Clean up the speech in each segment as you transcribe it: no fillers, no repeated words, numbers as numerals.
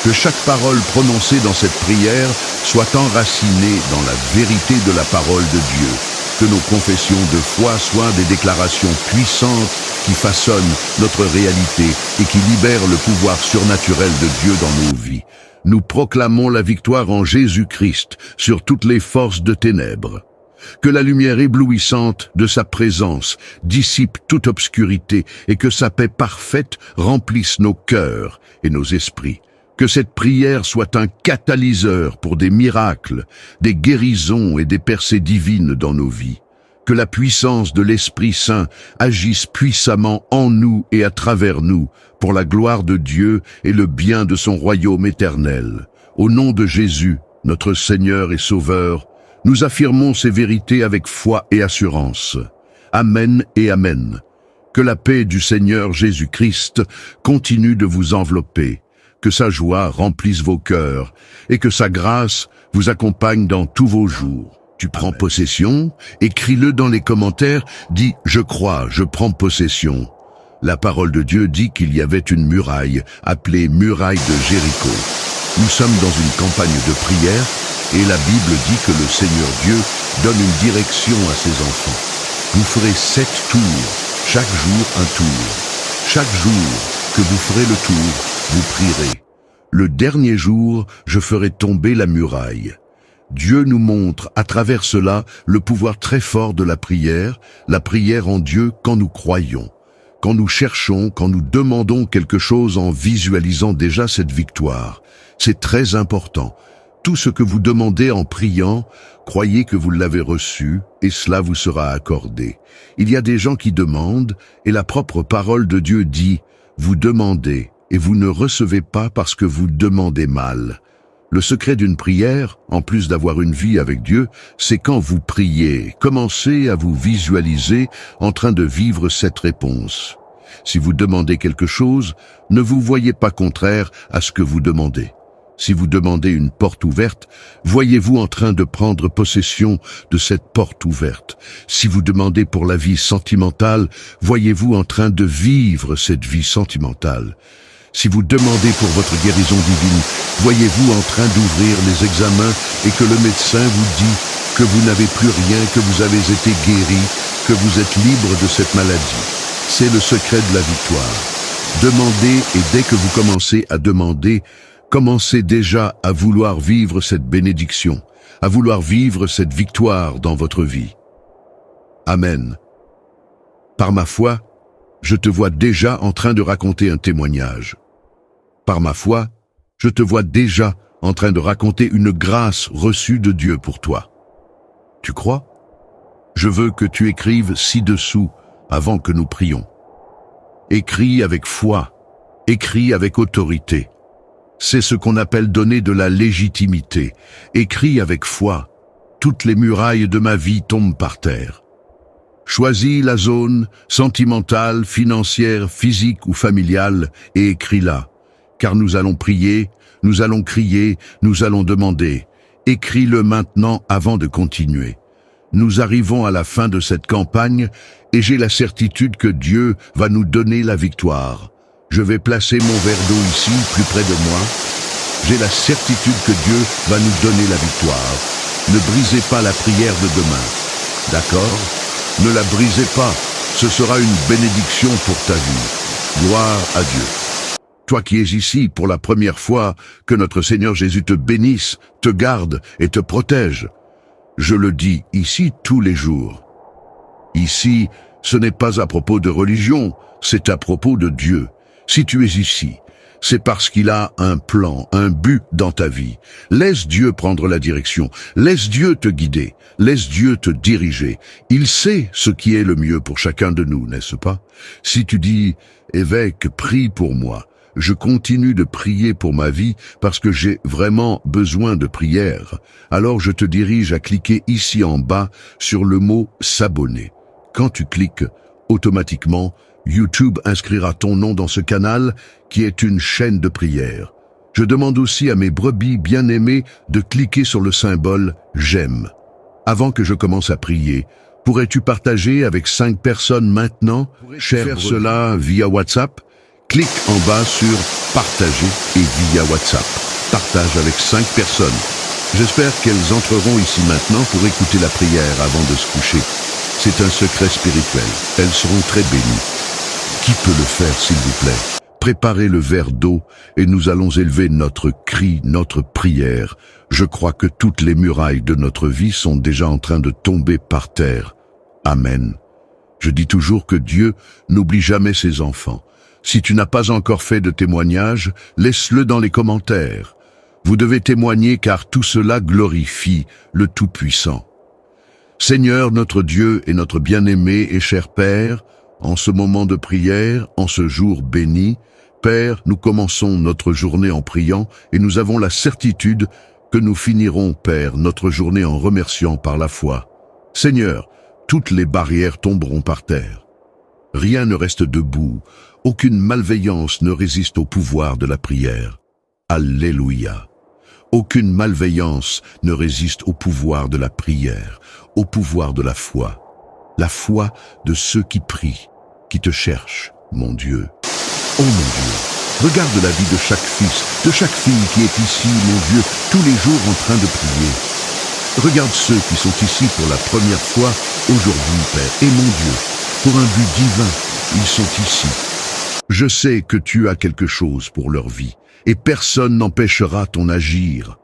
Que chaque parole prononcée dans cette prière soit enracinée dans la vérité de la parole de Dieu. Que nos confessions de foi soient des déclarations puissantes qui façonnent notre réalité et qui libèrent le pouvoir surnaturel de Dieu dans nos vies. Nous proclamons la victoire en Jésus-Christ sur toutes les forces de ténèbres. Que la lumière éblouissante de sa présence dissipe toute obscurité et que sa paix parfaite remplisse nos cœurs et nos esprits. Que cette prière soit un catalyseur pour des miracles, des guérisons et des percées divines dans nos vies. Que la puissance de l'Esprit Saint agisse puissamment en nous et à travers nous pour la gloire de Dieu et le bien de son royaume éternel. Au nom de Jésus, notre Seigneur et Sauveur, nous affirmons ces vérités avec foi et assurance. Amen et Amen. Que la paix du Seigneur Jésus-Christ continue de vous envelopper, que sa joie remplisse vos cœurs et que sa grâce vous accompagne dans tous vos jours. Tu prends possession? Écris-le dans les commentaires, dis « Je crois, je prends possession ». La parole de Dieu dit qu'il y avait une muraille, appelée muraille de Jéricho. Nous sommes dans une campagne de prière et la Bible dit que le Seigneur Dieu donne une direction à ses enfants. Vous ferez 7 tours, chaque jour un tour. Chaque jour que vous ferez le tour, vous prierez. Le dernier jour, je ferai tomber la muraille. Dieu nous montre à travers cela le pouvoir très fort de la prière en Dieu quand nous croyons. Quand nous cherchons, quand nous demandons quelque chose en visualisant déjà cette victoire. C'est très important. Tout ce que vous demandez en priant, croyez que vous l'avez reçu et cela vous sera accordé. Il y a des gens qui demandent et la propre parole de Dieu dit « Vous demandez et vous ne recevez pas parce que vous demandez mal ». Le secret d'une prière, en plus d'avoir une vie avec Dieu, c'est quand vous priez, commencez à vous visualiser en train de vivre cette réponse. Si vous demandez quelque chose, ne vous voyez pas contraire à ce que vous demandez. Si vous demandez une porte ouverte, voyez-vous en train de prendre possession de cette porte ouverte. Si vous demandez pour la vie sentimentale, voyez-vous en train de vivre cette vie sentimentale. Si vous demandez pour votre guérison divine, voyez-vous en train d'ouvrir les examens et que le médecin vous dit que vous n'avez plus rien, que vous avez été guéri, que vous êtes libre de cette maladie. C'est le secret de la victoire. Demandez et dès que vous commencez à demander, commencez déjà à vouloir vivre cette bénédiction, à vouloir vivre cette victoire dans votre vie. Amen. Par ma foi, je te vois déjà en train de raconter un témoignage. Par ma foi, je te vois déjà en train de raconter une grâce reçue de Dieu pour toi. Tu crois? Je veux que tu écrives ci-dessous avant que nous prions. Écris avec foi, écris avec autorité. C'est ce qu'on appelle donner de la légitimité. Écris avec foi. Toutes les murailles de ma vie tombent par terre. Choisis la zone sentimentale, financière, physique ou familiale et écris-la. Car nous allons prier, nous allons crier, nous allons demander. Écris-le maintenant avant de continuer. Nous arrivons à la fin de cette campagne et j'ai la certitude que Dieu va nous donner la victoire. Je vais placer mon verre d'eau ici, plus près de moi. J'ai la certitude que Dieu va nous donner la victoire. Ne brisez pas la prière de demain. D'accord? Ne la brisez pas. Ce sera une bénédiction pour ta vie. Gloire à Dieu. Toi qui es ici pour la première fois, que notre Seigneur Jésus te bénisse, te garde et te protège. Je le dis ici tous les jours. Ici, ce n'est pas à propos de religion, c'est à propos de Dieu. Si tu es ici, c'est parce qu'il a un plan, un but dans ta vie. Laisse Dieu prendre la direction, laisse Dieu te guider, laisse Dieu te diriger. Il sait ce qui est le mieux pour chacun de nous, n'est-ce pas? Si tu dis « Évêque, prie pour moi », je continue de prier pour ma vie parce que j'ai vraiment besoin de prière. Alors je te dirige à cliquer ici en bas sur le mot « S'abonner ». Quand tu cliques, automatiquement, YouTube inscrira ton nom dans ce canal qui est une chaîne de prière. Je demande aussi à mes brebis bien-aimés de cliquer sur le symbole « J'aime ». Avant que je commence à prier, pourrais-tu partager avec 5 personnes maintenant? Faire cela via WhatsApp? Clique en bas sur partagez et via WhatsApp. Partage avec 5 personnes. J'espère qu'elles entreront ici maintenant pour écouter la prière avant de se coucher. C'est un secret spirituel. Elles seront très bénies. Qui peut le faire, s'il vous plaît? Préparez le verre d'eau et nous allons élever notre cri, notre prière. Je crois que toutes les murailles de notre vie sont déjà en train de tomber par terre. Amen. Je dis toujours que Dieu n'oublie jamais ses enfants. Si tu n'as pas encore fait de témoignage, laisse-le dans les commentaires. Vous devez témoigner car tout cela glorifie le Tout-Puissant. Seigneur, notre Dieu et notre bien-aimé et cher Père, en ce moment de prière, en ce jour béni, Père, nous commençons notre journée en priant et nous avons la certitude que nous finirons, Père, notre journée en remerciant par la foi. Seigneur, toutes les barrières tomberont par terre. Rien ne reste debout, aucune malveillance ne résiste au pouvoir de la prière. Alléluia. Aucune malveillance ne résiste au pouvoir de la prière, au pouvoir de la foi de ceux qui prient, qui te cherchent, mon Dieu. Oh mon Dieu, regarde la vie de chaque fils, de chaque fille qui est ici, mon Dieu, tous les jours en train de prier. Regarde ceux qui sont ici pour la première fois aujourd'hui, Père. Et mon Dieu, pour un but divin, ils sont ici. Je sais que tu as quelque chose pour leur vie, et personne n'empêchera ton agir.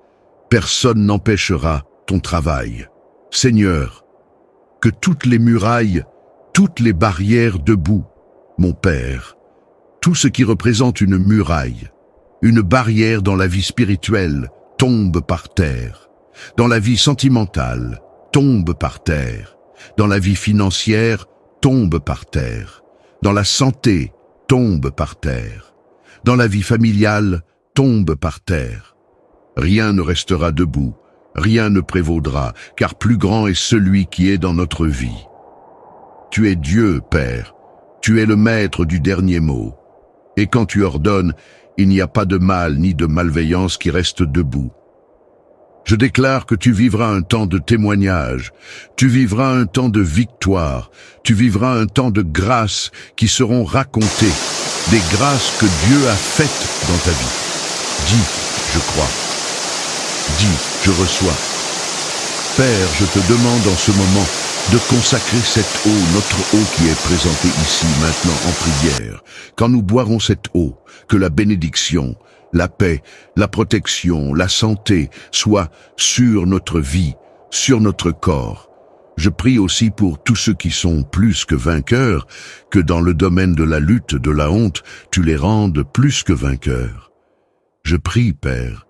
Personne n'empêchera ton travail. Seigneur, que toutes les murailles, toutes les barrières debout, mon Père, tout ce qui représente une muraille, une barrière dans la vie spirituelle, tombe par terre. Dans la vie sentimentale, tombe par terre. Dans la vie financière, tombe par terre. Dans la santé, tombe par terre. Dans la vie familiale, tombe par terre. Rien ne restera debout, rien ne prévaudra, car plus grand est celui qui est dans notre vie. Tu es Dieu, Père, tu es le maître du dernier mot. Et quand tu ordonnes, il n'y a pas de mal ni de malveillance qui reste debout. Je déclare que tu vivras un temps de témoignage, tu vivras un temps de victoire, tu vivras un temps de grâces qui seront racontées, des grâces que Dieu a faites dans ta vie. Dis, je crois. Dis, je reçois. Père, je te demande en ce moment de consacrer cette eau, notre eau qui est présentée ici maintenant en prière. Quand nous boirons cette eau, que la bénédiction, la paix, la protection, la santé soient sur notre vie, sur notre corps. Je prie aussi pour tous ceux qui sont plus que vainqueurs, que dans le domaine de la lutte, de la honte, tu les rendes plus que vainqueurs. Je prie, Père,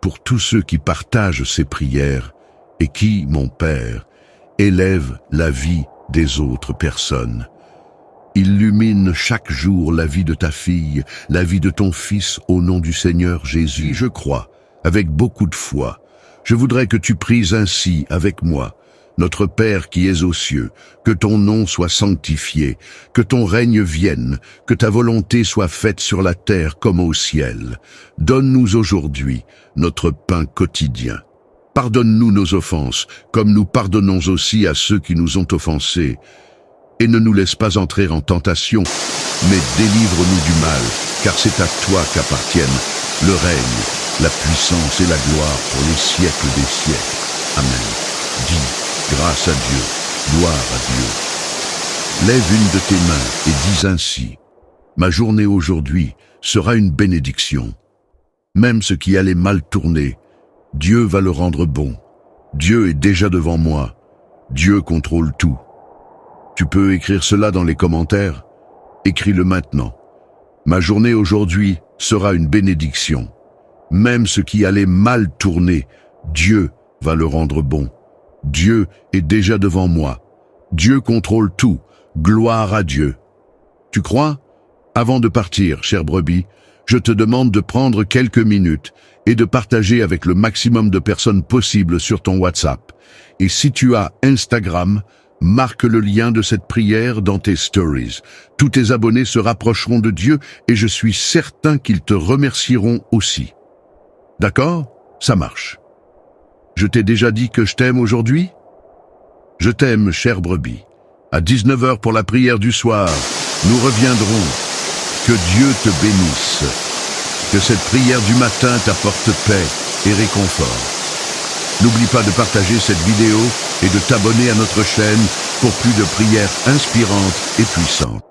pour tous ceux qui partagent ces prières et qui, mon Père, élèvent la vie des autres personnes. Illumine chaque jour la vie de ta fille, la vie de ton fils au nom du Seigneur Jésus. Je crois, avec beaucoup de foi. Je voudrais que tu pries ainsi avec moi. Notre Père qui es aux cieux, que ton nom soit sanctifié, que ton règne vienne, que ta volonté soit faite sur la terre comme au ciel. Donne-nous aujourd'hui notre pain quotidien. Pardonne-nous nos offenses, comme nous pardonnons aussi à ceux qui nous ont offensés. Et ne nous laisse pas entrer en tentation, mais délivre-nous du mal, car c'est à toi qu'appartiennent le règne, la puissance et la gloire pour les siècles des siècles. Amen. Dis, grâce à Dieu, gloire à Dieu. Lève une de tes mains et dis ainsi, ma journée aujourd'hui sera une bénédiction. Même ce qui allait mal tourner, Dieu va le rendre bon. Dieu est déjà devant moi. Dieu contrôle tout. Tu peux écrire cela dans les commentaires. Écris-le maintenant. Ma journée aujourd'hui sera une bénédiction. Même ce qui allait mal tourner, Dieu va le rendre bon. Dieu est déjà devant moi. Dieu contrôle tout. Gloire à Dieu. Tu crois? Avant de partir, chère brebis, je te demande de prendre quelques minutes et de partager avec le maximum de personnes possible sur ton WhatsApp. Et si tu as Instagram, marque le lien de cette prière dans tes stories. Tous tes abonnés se rapprocheront de Dieu et je suis certain qu'ils te remercieront aussi. D'accord? Ça marche. Je t'ai déjà dit que je t'aime aujourd'hui? Je t'aime, chère brebis. À 19h pour la prière du soir, nous reviendrons. Que Dieu te bénisse. Que cette prière du matin t'apporte paix et réconfort. N'oublie pas de partager cette vidéo et de t'abonner à notre chaîne pour plus de prières inspirantes et puissantes.